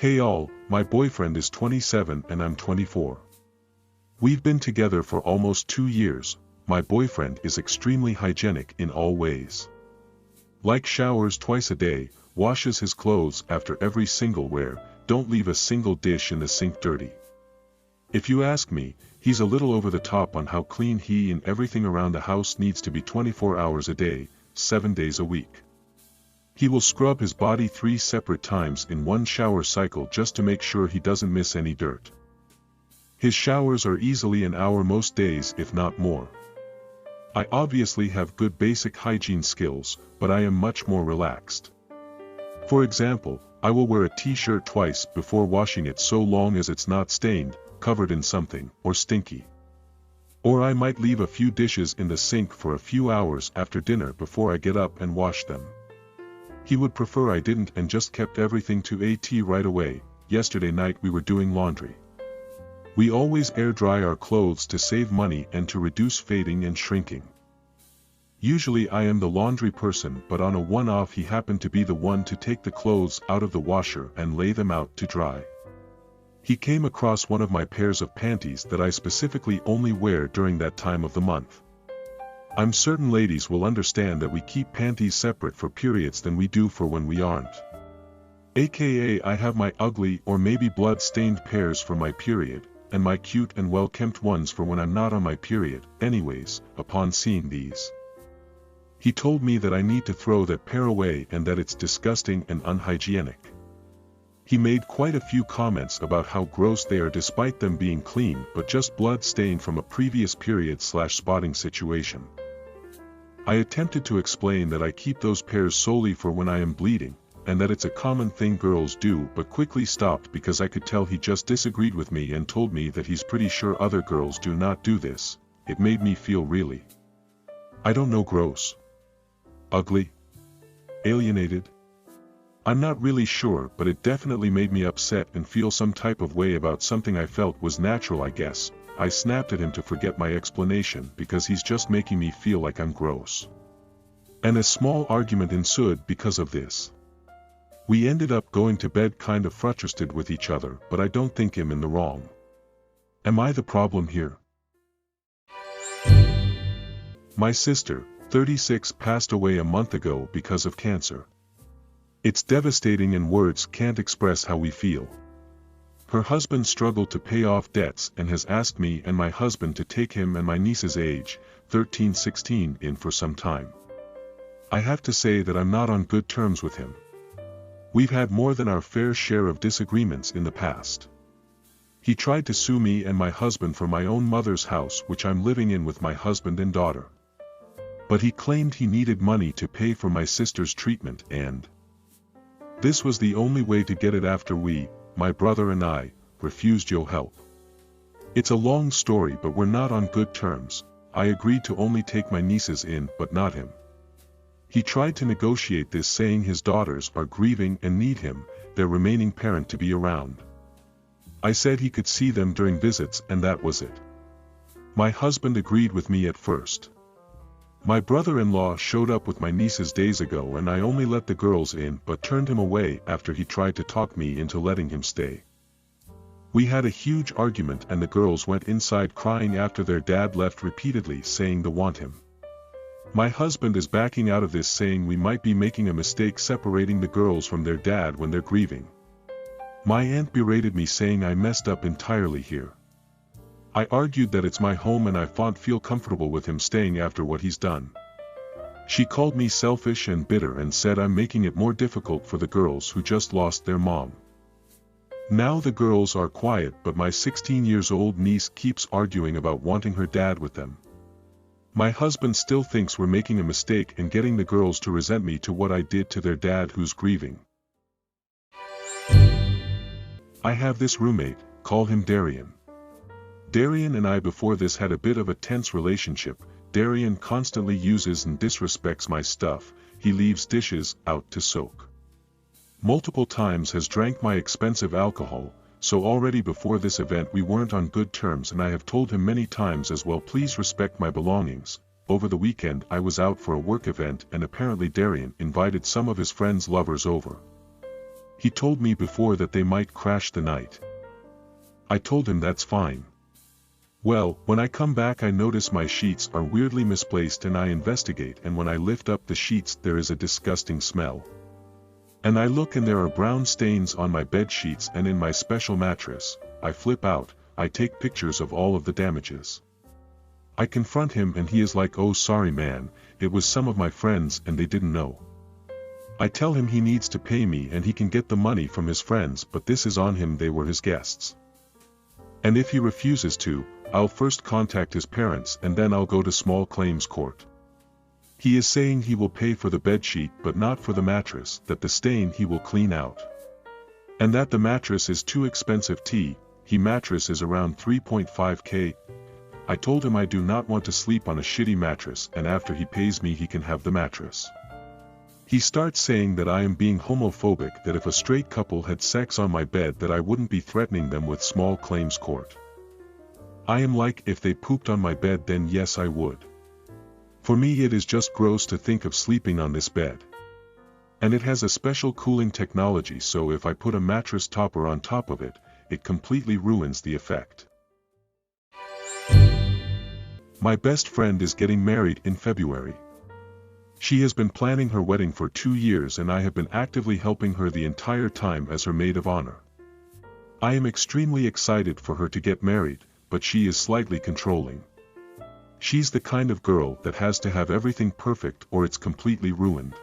Hey all, my boyfriend is 27 and I'm 24. We've been together for almost 2 years. My boyfriend is extremely hygienic in all ways. Like showers twice a day, washes his clothes after every single wear, don't leave a single dish in the sink dirty. If you ask me, he's a little over the top on how clean he and everything around the house needs to be 24 hours a day, 7 days a week. He will scrub his body 3 separate times in one shower cycle just to make sure he doesn't miss any dirt. His showers are easily an hour most days if not more. I obviously have good basic hygiene skills, but I am much more relaxed. For example, I will wear a t-shirt twice before washing it so long as it's not stained, covered in something, or stinky. Or I might leave a few dishes in the sink for a few hours after dinner before I get up and wash them. He would prefer I didn't and just kept everything to AT right away. Yesterday night we were doing laundry. We always air dry our clothes to save money and to reduce fading and shrinking. Usually I am the laundry person, but on a one-off he happened to be the one to take the clothes out of the washer and lay them out to dry. He came across one of my pairs of panties that I specifically only wear during that time of the month. I'm certain ladies will understand that we keep panties separate for periods than we do for when we aren't. AKA I have my ugly or maybe blood-stained pairs for my period, and my cute and well-kempt ones for when I'm not on my period. Anyways, upon seeing these, he told me that I need to throw that pair away and that it's disgusting and unhygienic. He made quite a few comments about how gross they are despite them being clean but just blood-stained from a previous period/spotting situation. I attempted to explain that I keep those pairs solely for when I am bleeding, and that it's a common thing girls do, but quickly stopped because I could tell he just disagreed with me and told me that he's pretty sure other girls do not do this. It made me feel really, I don't know, gross, ugly, alienated. I'm not really sure, but it definitely made me upset and feel some type of way about something I felt was natural, I guess. I snapped at him to forget my explanation because he's just making me feel like I'm gross. And a small argument ensued because of this. We ended up going to bed kind of frustrated with each other, but I don't think I'm in the wrong. Am I the problem here? My sister, 36, passed away a month ago because of cancer. It's devastating and words can't express how we feel. Her husband struggled to pay off debts and has asked me and my husband to take him and my niece's age, 13-16, in for some time. I have to say that I'm not on good terms with him. We've had more than our fair share of disagreements in the past. He tried to sue me and my husband for my own mother's house, which I'm living in with my husband and daughter. But he claimed he needed money to pay for my sister's treatment, and this was the only way to get it after we, my brother and I, refused your help. It's a long story, but we're not on good terms. I agreed to only take my nieces in, but not him. He tried to negotiate this, saying his daughters are grieving and need him, their remaining parent, to be around. I said he could see them during visits and that was it. My husband agreed with me at first. My brother-in-law showed up with my nieces days ago and I only let the girls in but turned him away after he tried to talk me into letting him stay. We had a huge argument and the girls went inside crying after their dad left, repeatedly saying they want him. My husband is backing out of this, saying we might be making a mistake separating the girls from their dad when they're grieving. My aunt berated me, saying I messed up entirely here. I argued that it's my home and I feel comfortable with him staying after what he's done. She called me selfish and bitter and said I'm making it more difficult for the girls who just lost their mom. Now the girls are quiet, but my 16-year-old niece keeps arguing about wanting her dad with them. My husband still thinks we're making a mistake and getting the girls to resent me to what I did to their dad who's grieving. I have this roommate, call him Darian. Darian and I before this had a bit of a tense relationship. Darian constantly uses and disrespects my stuff. He leaves dishes out to soak. Multiple times has drank my expensive alcohol, so already before this event we weren't on good terms and I have told him many times as well, please respect my belongings. Over the weekend I was out for a work event and apparently Darian invited some of his friends' lovers over. He told me before that they might crash the night. I told him that's fine. Well, when I come back I notice my sheets are weirdly misplaced and I investigate, and when I lift up the sheets there is a disgusting smell. And I look and there are brown stains on my bed sheets and in my special mattress. I flip out. I take pictures of all of the damages. I confront him and he is like, "Oh sorry man, it was some of my friends and they didn't know." I tell him he needs to pay me and he can get the money from his friends, but this is on him, they were his guests. And if he refuses to, I'll first contact his parents and then I'll go to small claims court. He is saying he will pay for the bedsheet but not for the mattress, that the stain he will clean out. And that the mattress is too expensive. He mattress is around 3.5k. I told him I do not want to sleep on a shitty mattress and after he pays me he can have the mattress. He starts saying that I am being homophobic, that if a straight couple had sex on my bed that I wouldn't be threatening them with small claims court. I am like, if they pooped on my bed then yes I would. For me it is just gross to think of sleeping on this bed. And it has a special cooling technology, so if I put a mattress topper on top of it, it completely ruins the effect. My best friend is getting married in February. She has been planning her wedding for 2 years and I have been actively helping her the entire time as her maid of honor. I am extremely excited for her to get married, but she is slightly controlling. She's the kind of girl that has to have everything perfect or it's completely ruined.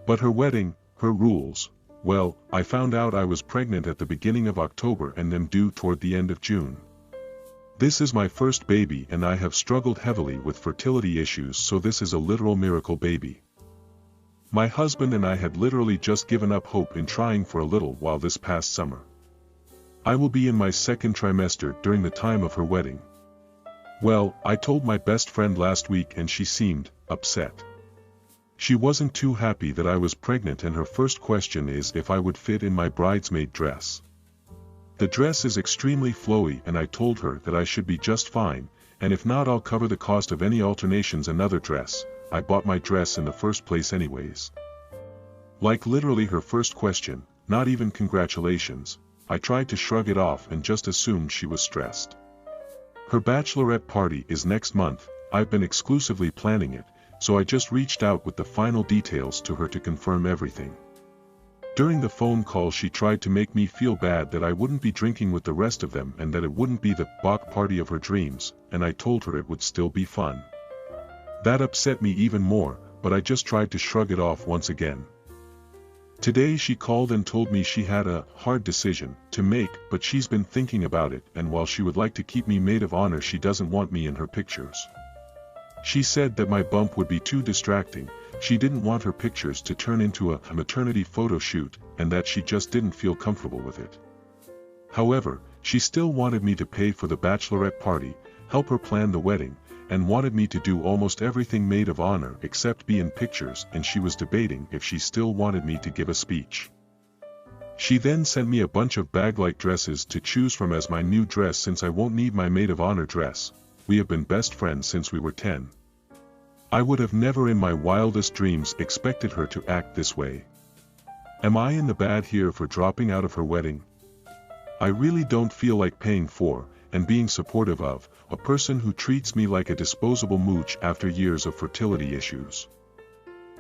But her wedding, her rules, well, I found out I was pregnant at the beginning of October and am due toward the end of June. This is my first baby and I have struggled heavily with fertility issues, so this is a literal miracle baby. My husband and I had literally just given up hope in trying for a little while this past summer. I will be in my second trimester during the time of her wedding. Well, I told my best friend last week and she seemed upset. She wasn't too happy that I was pregnant and her first question is if I would fit in my bridesmaid dress. The dress is extremely flowy and I told her that I should be just fine, and if not I'll cover the cost of any alterations. Another dress, I bought my dress in the first place anyways. Like literally her first question, not even congratulations. I tried to shrug it off and just assumed she was stressed. Her bachelorette party is next month. I've been exclusively planning it, so I just reached out with the final details to her to confirm everything. During the phone call she tried to make me feel bad that I wouldn't be drinking with the rest of them and that it wouldn't be the Bach party of her dreams, and I told her it would still be fun. That upset me even more, but I just tried to shrug it off once again. Today she called and told me she had a hard decision to make, but she's been thinking about it, and while she would like to keep me maid of honor she doesn't want me in her pictures. She said that my bump would be too distracting, she didn't want her pictures to turn into a maternity photo shoot, and that she just didn't feel comfortable with it. However, she still wanted me to pay for the bachelorette party, help her plan the wedding, and wanted me to do almost everything maid of honor except be in pictures, and she was debating if she still wanted me to give a speech. She then sent me a bunch of bag-like dresses to choose from as my new dress since I won't need my maid of honor dress. We have been best friends since we were 10. I would have never in my wildest dreams expected her to act this way. Am I in the bad here for dropping out of her wedding? I really don't feel like paying for, and being supportive of, a person who treats me like a disposable mooch after years of fertility issues.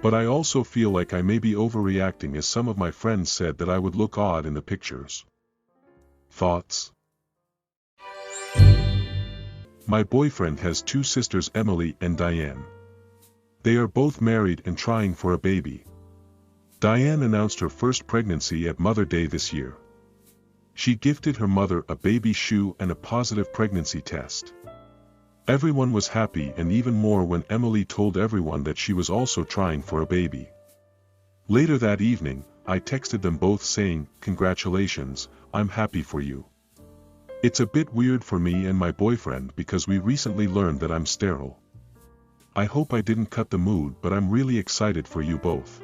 But I also feel like I may be overreacting, as some of my friends said that I would look odd in the pictures. Thoughts? My boyfriend has 2 sisters, Emily and Diane. They are both married and trying for a baby. Diane announced her first pregnancy at Mother's Day this year. She gifted her mother a baby shoe and a positive pregnancy test. Everyone was happy, and even more when Emily told everyone that she was also trying for a baby. Later that evening, I texted them both saying, "Congratulations, I'm happy for you." It's a bit weird for me and my boyfriend because we recently learned that I'm sterile. I hope I didn't cut the mood, but I'm really excited for you both.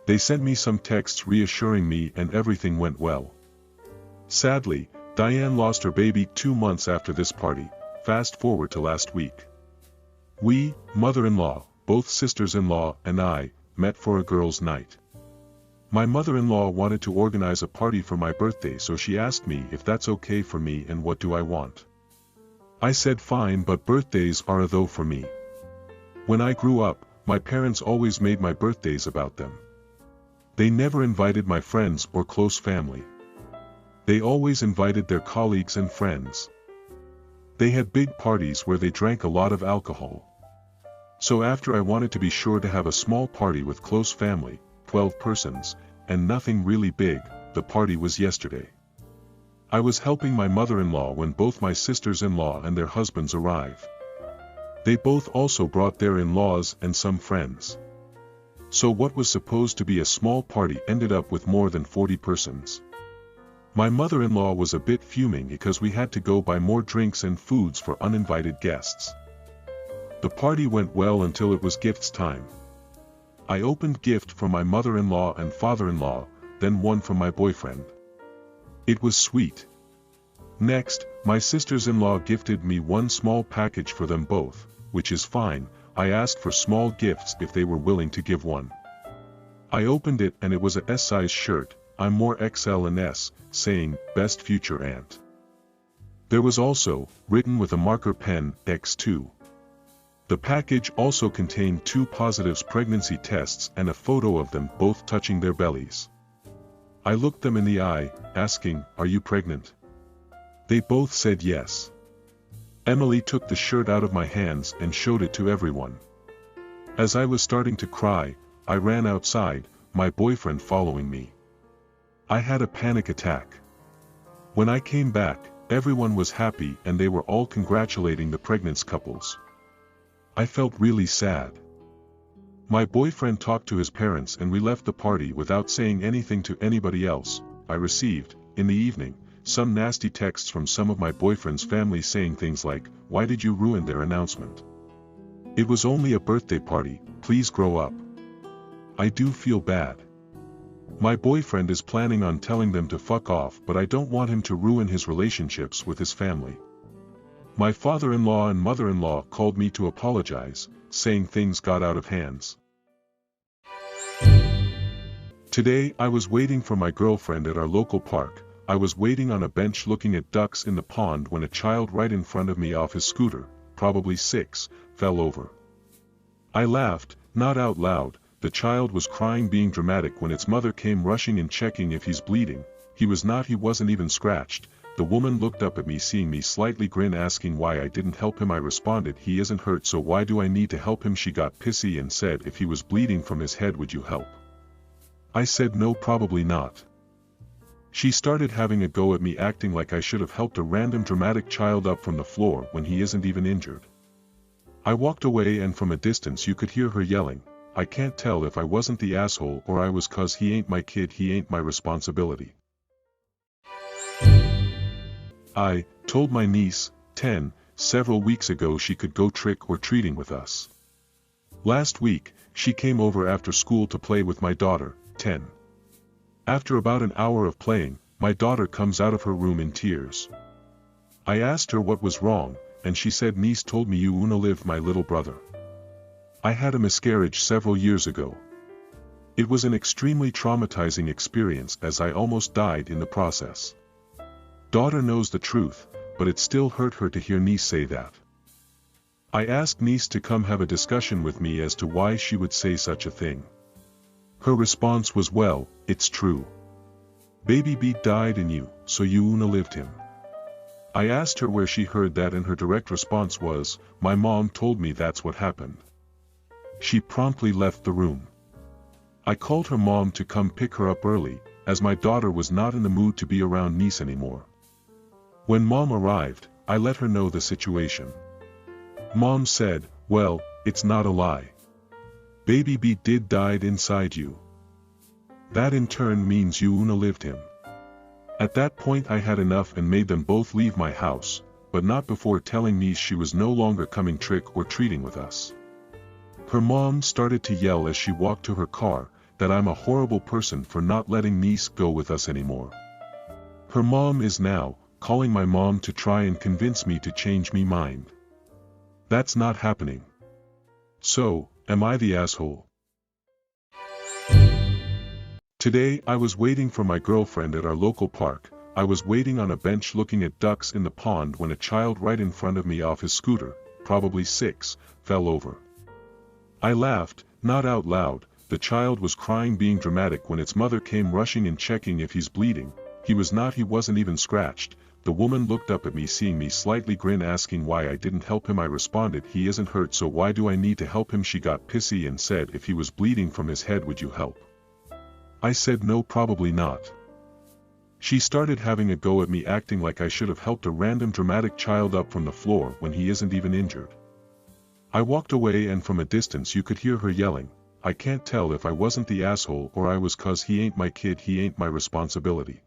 They sent me some texts reassuring me and everything went well. Sadly, Diane lost her baby 2 months after this party. Fast forward to last week. We, mother-in-law, both sisters-in-law, and I, met for a girls' night. My mother-in-law wanted to organize a party for my birthday, so she asked me if that's okay for me and what do I want. I said fine, but birthdays are a though for me. When I grew up, my parents always made my birthdays about them. They never invited my friends or close family. They always invited their colleagues and friends. They had big parties where they drank a lot of alcohol. So after I wanted to be sure to have a small party with close family, 12 persons, and nothing really big, the party was yesterday. I was helping my mother-in-law when both my sisters-in-law and their husbands arrived. They both also brought their in-laws and some friends. So what was supposed to be a small party ended up with more than 40 persons. My mother-in-law was a bit fuming because we had to go buy more drinks and foods for uninvited guests. The party went well until it was gifts time. I opened gift from my mother-in-law and father-in-law, then one from my boyfriend. It was sweet. Next, my sisters-in-law gifted me one small package for them both, which is fine. I asked for small gifts if they were willing to give one. I opened it and it was a S-size shirt. I'm more XL and S, saying, best future aunt. There was also, written with a marker pen, X2. The package also contained 2 positives pregnancy tests and a photo of them both touching their bellies. I looked them in the eye, asking, are you pregnant? They both said yes. Emily took the shirt out of my hands and showed it to everyone. As I was starting to cry, I ran outside, my boyfriend following me. I had a panic attack. When I came back, everyone was happy and they were all congratulating the pregnant couples. I felt really sad. My boyfriend talked to his parents and we left the party without saying anything to anybody else. I received, in the evening, some nasty texts from some of my boyfriend's family saying things like, why did you ruin their announcement? It was only a birthday party, please grow up. I do feel bad. My boyfriend is planning on telling them to fuck off, but I don't want him to ruin his relationships with his family. My father-in-law and mother-in-law called me to apologize, saying things got out of hands. Today I was waiting for my girlfriend at our local park. I was waiting on a bench looking at ducks in the pond when a child right in front of me off his scooter, probably 6, fell over. I laughed, not out loud. The child was crying, being dramatic, when its mother came rushing and checking if he's bleeding. He was not, he wasn't even scratched. The woman looked up at me, seeing me slightly grin, asking why I didn't help him. I responded, he isn't hurt, so why do I need to help him? She got pissy and said, if he was bleeding from his head would you help? I said no, probably not. She started having a go at me, acting like I should have helped a random dramatic child up from the floor when he isn't even injured. I walked away and from a distance you could hear her yelling, I can't tell if I wasn't the asshole or I was, 'cause he ain't my kid, he ain't my responsibility. I told my niece, 10, several weeks ago she could go trick or treating with us. Last week, she came over after school to play with my daughter, 10. After about an hour of playing, my daughter comes out of her room in tears. I asked her what was wrong, and she said, niece told me you wanna live my little brother. I had a miscarriage several years ago. It was an extremely traumatizing experience as I almost died in the process. Daughter knows the truth, but it still hurt her to hear niece say that. I asked niece to come have a discussion with me as to why she would say such a thing. Her response was, well, it's true. Baby Beat died in you, so you lived him. I asked her where she heard that and her direct response was, my mom told me that's what happened. She promptly left the room. I called her mom to come pick her up early, as my daughter was not in the mood to be around niece anymore. When mom arrived, I let her know the situation. Mom said, well, it's not a lie. Baby Beat did died inside you. That in turn means you lived him. At that point I had enough and made them both leave my house, but not before telling niece she was no longer coming trick or treating with us. Her mom started to yell as she walked to her car, that I'm a horrible person for not letting niece go with us anymore. Her mom is now calling my mom to try and convince me to change me mind. That's not happening. So, am I the asshole? Today I was waiting for my girlfriend at our local park. I was waiting on a bench looking at ducks in the pond when a child right in front of me off his scooter, probably 6, fell over. I laughed, not out loud. The child was crying, being dramatic, when its mother came rushing in checking if he's bleeding. He was not, he wasn't even scratched. The woman looked up at me, seeing me slightly grin, asking why I didn't help him. I responded, he isn't hurt, so why do I need to help him? She got pissy and said, if he was bleeding from his head, would you help? I said no, probably not. She started having a go at me, acting like I should have helped a random dramatic child up from the floor when he isn't even injured. I walked away, and from a distance you could hear her yelling, I can't tell if I wasn't the asshole or I was, 'cause he ain't my kid, he ain't my responsibility.